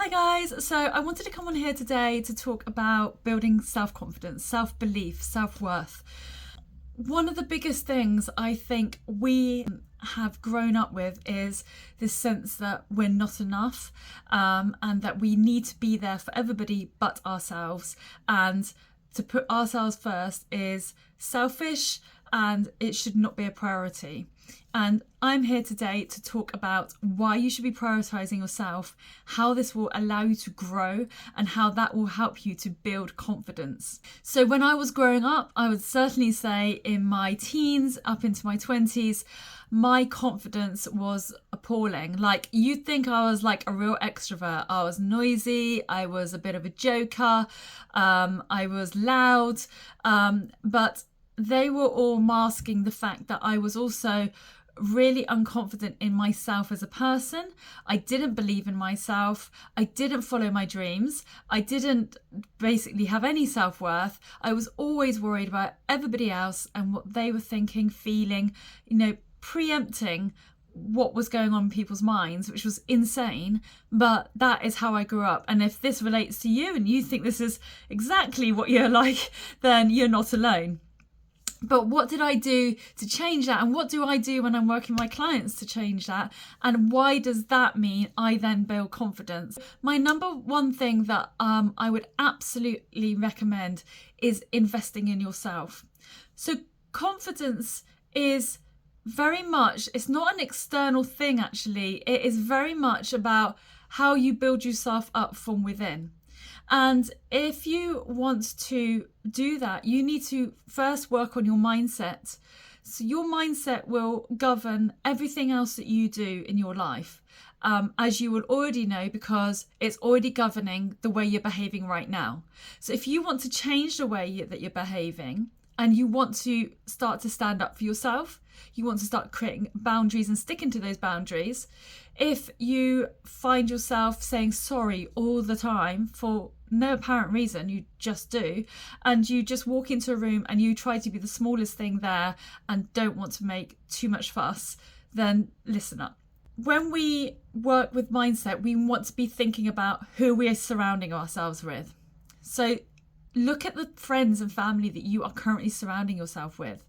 Hi guys, so I wanted to come on here today to talk about building self-confidence, self-belief, self-worth. One of the biggest things I think we have grown up with is this sense that we're not enough, and that we need to be there for everybody but ourselves, and to put ourselves first is selfish and it should not be a priority. And I'm here today to talk about why you should be prioritizing yourself, how this will allow you to grow, and how that will help you to build confidence. So when I was growing up, I would certainly say in my teens up into my 20s, my confidence was appalling. Like, you'd think I was like a real extrovert. I was noisy, I was a bit of a joker, I was loud, but they were all masking the fact that I was also really unconfident in myself as a person. I didn't believe in myself. I didn't follow my dreams. I didn't basically have any self-worth. I was always worried about everybody else and what they were thinking, feeling, preempting what was going on in people's minds, which was insane. But that is how I grew up. And if this relates to you and you think this is exactly what you're like, then you're not alone. But what did I do to change that? And what do I do when I'm working with my clients to change that? And why does that mean I then build confidence? My number one thing that I would absolutely recommend is investing in yourself. So confidence is very much, it's not an external thing actually. It is very much about how you build yourself up from within. And if you want to do that, you need to first work on your mindset. So your mindset will govern everything else that you do in your life, as you will already know, because it's already governing the way you're behaving right now. So if you want to change the way that you're behaving, and you want to start to stand up for yourself, you want to start creating boundaries and sticking to those boundaries. If you find yourself saying sorry all the time for no apparent reason, you just do, and you just walk into a room and you try to be the smallest thing there and don't want to make too much fuss, then listen up. When we work with mindset, we want to be thinking about who we are surrounding ourselves with. So look at the friends and family that you are currently surrounding yourself with.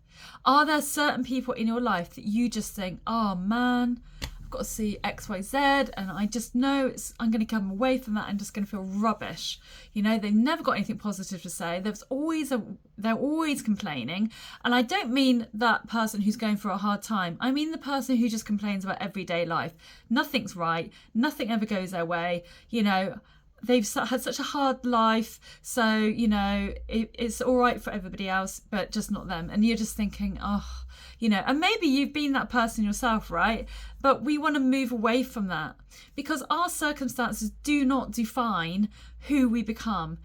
Are there certain people in your life that you just think, oh man, I've got to see X, Y, Z, and I just know I'm going to come away from that and just going to feel rubbish. They've never got anything positive to say. They're always complaining. And I don't mean that person who's going through a hard time. I mean the person who just complains about everyday life. Nothing's right. Nothing ever goes their way. They've had such a hard life, so it's all right for everybody else, but just not them. And you're just thinking, and maybe you've been that person yourself, right? But we want to move away from that, because our circumstances do not define who we become.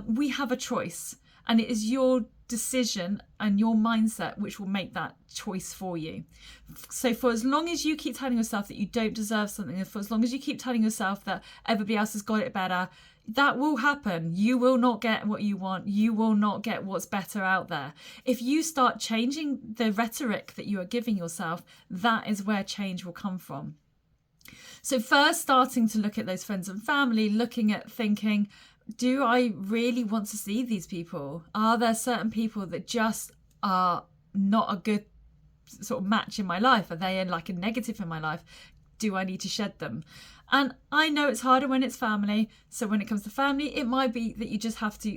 We have a choice, and it is your decision and your mindset which will make that choice for you. So for as long as you keep telling yourself that you don't deserve something, and for as long as you keep telling yourself that everybody else has got it better, that will happen. You will not get what you want. You will not get what's better out there. If you start changing the rhetoric that you are giving yourself, that is where change will come from. So first, starting to look at those friends and family, looking at thinking, do I really want to see these people? Are there certain people that just are not a good sort of match in my life? Are they like a negative in my life? Do I need to shed them? And I know it's harder when it's family. So when it comes to family, it might be that you just have to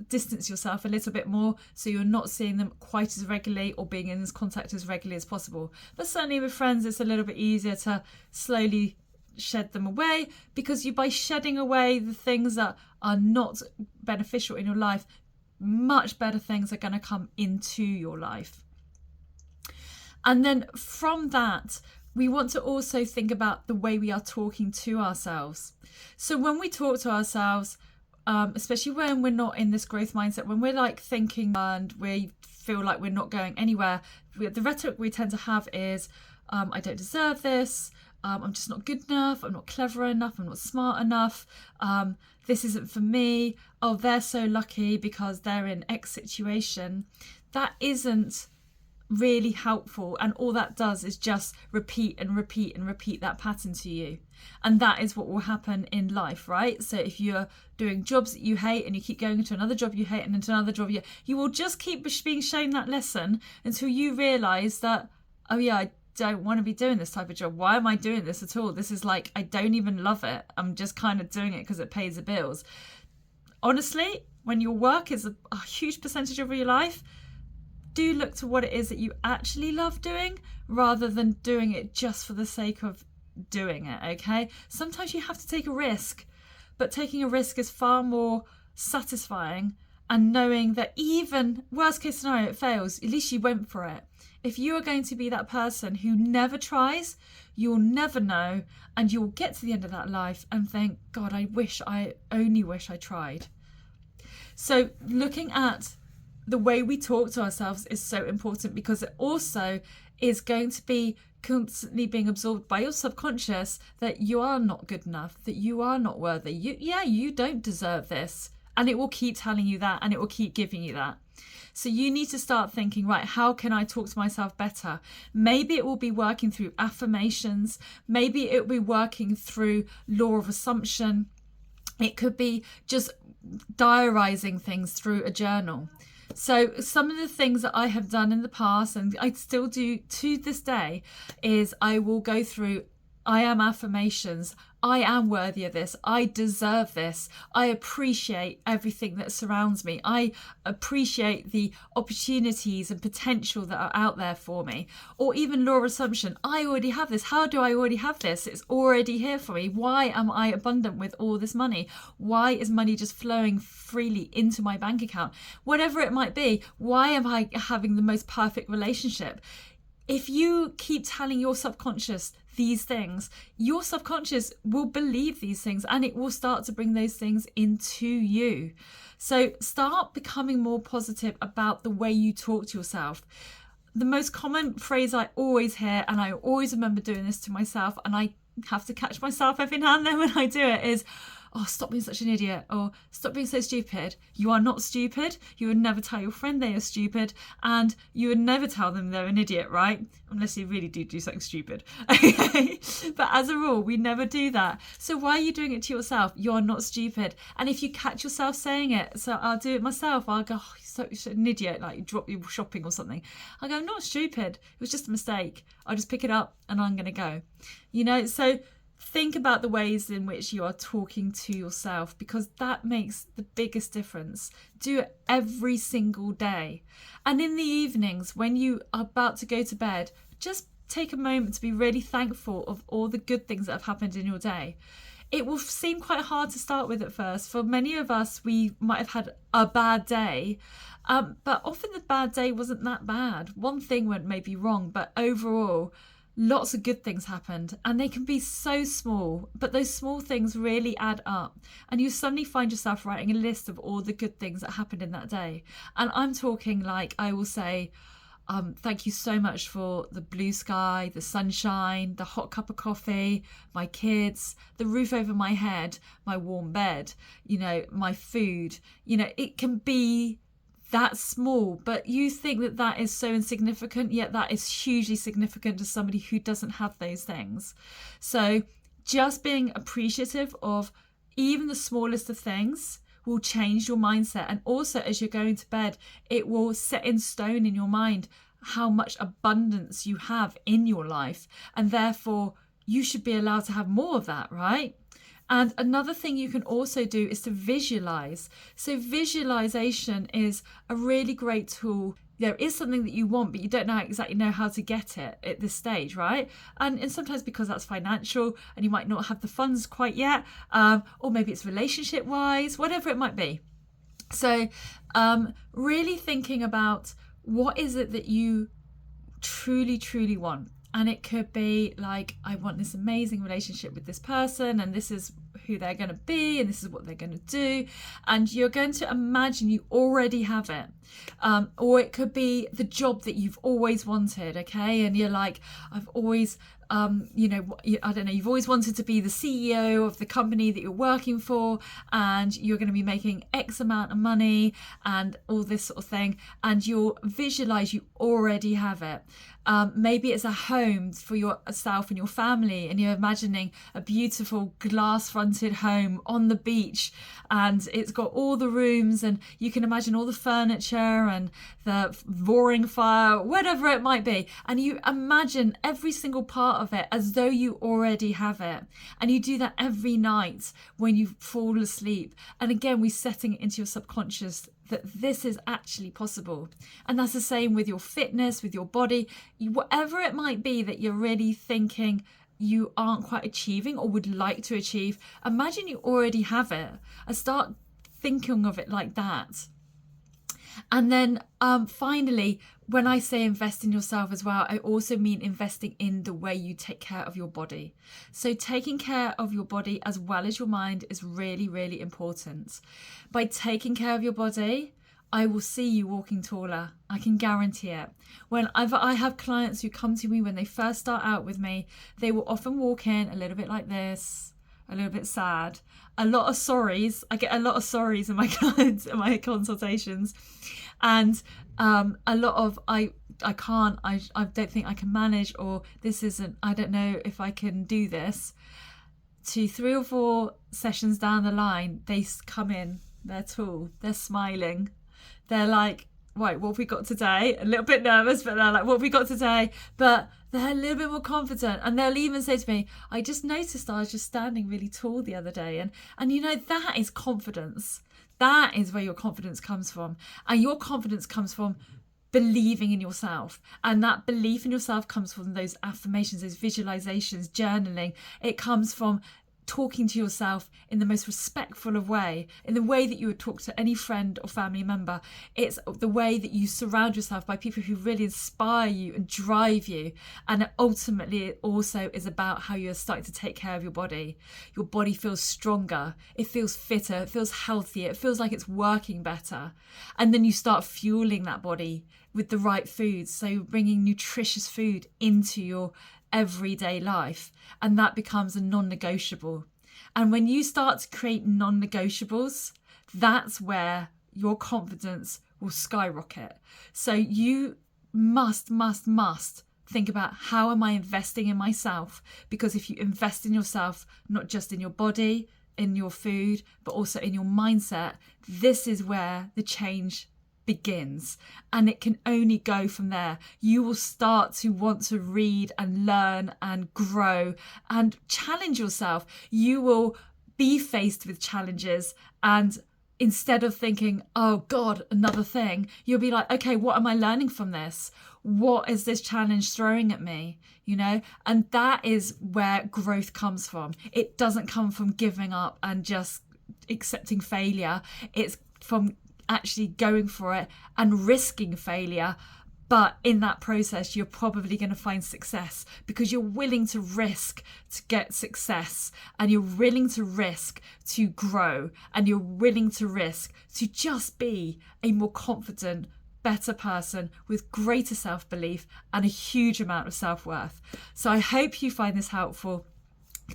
distance yourself a little bit more, so you're not seeing them quite as regularly or being in contact as regularly as possible. But certainly with friends, it's a little bit easier to slowly shed them away, because by shedding away the things that are not beneficial in your life, much better things are going to come into your life. And then from that, we want to also think about the way we are talking to ourselves. So when we talk to ourselves, especially when we're not in this growth mindset, when we're like thinking and we feel like we're not going anywhere, the rhetoric we tend to have is, I don't deserve this. I'm just not good enough. I'm not clever enough. I'm not smart enough. This isn't for me. Oh, they're so lucky because they're in X situation. That isn't really helpful, and all that does is just repeat and repeat and repeat that pattern to you. And that is what will happen in life, right? So if you're doing jobs that you hate and you keep going into another job you hate and into another job you will just keep being shown that lesson until you realize that, oh yeah, I don't want to be doing this type of job. Why am I doing this at all? This is like, I don't even love it. I'm just kind of doing it because it pays the bills. Honestly, when your work is a huge percentage of your life, do look to what it is that you actually love doing rather than doing it just for the sake of doing it, okay? Sometimes you have to take a risk, but taking a risk is far more satisfying, and knowing that even worst case scenario it fails, at least you went for it. If you are going to be that person who never tries, you'll never know, and you'll get to the end of that life and think, God, I only wish I tried. So looking at the way we talk to ourselves is so important, because it also is going to be constantly being absorbed by your subconscious that you are not good enough, that you are not worthy, you don't deserve this. And it will keep telling you that, and it will keep giving you that. So you need to start thinking, right, how can I talk to myself better? Maybe it will be working through affirmations. Maybe it will be working through law of assumption. It could be just diarising things through a journal. So some of the things that I have done in the past, and I still do to this day, is I will go through, I am affirmations. I am worthy of this. I deserve this. I appreciate everything that surrounds me. I appreciate the opportunities and potential that are out there for me. Or even law of assumption. I already have this. How do I already have this? It's already here for me. Why am I abundant with all this money? Why is money just flowing freely into my bank account? Whatever it might be, why am I having the most perfect relationship? If you keep telling your subconscious these things, your subconscious will believe these things, and it will start to bring those things into you. So start becoming more positive about the way you talk to yourself. The most common phrase I always hear, and I always remember doing this to myself, and I have to catch myself every now and then when I do it, is, oh, stop being such an idiot, or stop being so stupid. You are not stupid. You would never tell your friend they are stupid, and you would never tell them they're an idiot, right? Unless you really do something stupid. Okay? But as a rule, we never do that. So why are you doing it to yourself? You're not stupid. And if you catch yourself saying it, so I'll do it myself. I'll go, oh, you're such an idiot, like you drop your shopping or something. I'll go, I'm not stupid. It was just a mistake. I'll just pick it up and I'm going to go. You know, so think about the ways in which you are talking to yourself, because that makes the biggest difference. Do it every single day. And in the evenings, when you are about to go to bed, just take a moment to be really thankful of all the good things that have happened in your day. It will seem quite hard to start with at first. For many of us, we might have had a bad day, but often the bad day wasn't that bad. One thing went maybe wrong, but overall, lots of good things happened, and they can be so small, but those small things really add up, and you suddenly find yourself writing a list of all the good things that happened in that day. And I'm talking like, I will say, thank you so much for the blue sky, the sunshine, the hot cup of coffee, my kids, the roof over my head, my warm bed, you know, my food. You know, it can be that small, but you think that that is so insignificant, yet that is hugely significant to somebody who doesn't have those things. So just being appreciative of even the smallest of things will change your mindset. And also, as you're going to bed, it will set in stone in your mind how much abundance you have in your life, and therefore you should be allowed to have more of that, right? And another thing you can also do is to visualize. So visualization is a really great tool. There is something that you want, but you don't exactly know how to get it at this stage, right? And sometimes because that's financial and you might not have the funds quite yet, or maybe it's relationship wise, whatever it might be. So really thinking about what is it that you truly, truly want. And it could be like, I want this amazing relationship with this person, and this is who they're going to be, and this is what they're going to do. And you're going to imagine you already have it. Or it could be the job that you've always wanted, okay? And you're like, I've always I don't know, you've always wanted to be the CEO of the company that you're working for, and you're going to be making X amount of money and all this sort of thing, and you'll visualize you already have it. Maybe it's a home for yourself and your family, and you're imagining a beautiful glass-fronted home on the beach, and it's got all the rooms, and you can imagine all the furniture and the roaring fire, whatever it might be, and you imagine every single part of it as though you already have it. And you do that every night when you fall asleep. And again, we're setting it into your subconscious that this is actually possible. And that's the same with your fitness, with your body, whatever it might be that you're really thinking you aren't quite achieving or would like to achieve. Imagine you already have it and start thinking of it like that. And then finally, when I say invest in yourself as well, I also mean investing in the way you take care of your body. So taking care of your body as well as your mind is really, really important. By taking care of your body, I will see you walking taller. I can guarantee it. Whenever I have clients who come to me when they first start out with me, they will often walk in a little bit like this, a little bit sad, a lot of sorries. I get a lot of sorries in my clients, in my consultations, and a lot of I don't think I can manage, or this isn't, I don't know if I can do this. To 3 or 4 sessions down the line, they come in, they're tall, they're smiling, they're like, right, what have we got today? A little bit nervous, but they're like, what have we got today? But they're a little bit more confident. And they'll even say to me, I just noticed I was just standing really tall the other day. And you know, that is confidence. That is where your confidence comes from. And your confidence comes from believing in yourself. And that belief in yourself comes from those affirmations, those visualizations, journaling. It comes from talking to yourself in the most respectful of way, in the way that you would talk to any friend or family member. It's the way that you surround yourself by people who really inspire you and drive you. And ultimately, it also is about how you're starting to take care of your body. Your body feels stronger, it feels fitter, it feels healthier, it feels like it's working better. And then you start fueling that body with the right foods. So bringing nutritious food into your everyday life, and that becomes a non-negotiable. And when you start to create non-negotiables, that's where your confidence will skyrocket. So you must think about, how am I investing in myself? Because if you invest in yourself, not just in your body, in your food, but also in your mindset, this is where the change begins, and it can only go from there. You will start to want to read and learn and grow and challenge yourself. You will be faced with challenges, and instead of thinking, oh God, another thing, you'll be like, okay, what am I learning from this? What is this challenge throwing at me? You know, and that is where growth comes from. It doesn't come from giving up and just accepting failure. It's from actually going for it and risking failure. But in that process, you're probably going to find success, because you're willing to risk to get success, and you're willing to risk to grow, and you're willing to risk to just be a more confident, better person with greater self-belief and a huge amount of self-worth. So I hope you find this helpful.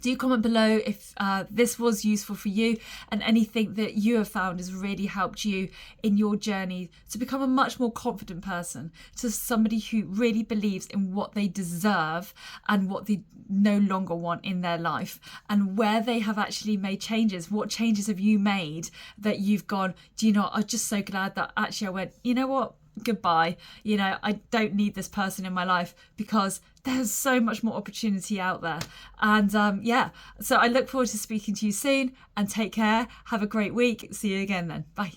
Do comment below if this was useful for you, and anything that you have found has really helped you in your journey to become a much more confident person, to somebody who really believes in what they deserve and what they no longer want in their life, and where they have actually made changes. What changes have you made that you've gone, do you know, I'm just so glad that actually I went, you know what, goodbye, you know, I don't need this person in my life, because there's so much more opportunity out there. And so I look forward to speaking to you soon, and take care. Have a great week. See you again then. Bye.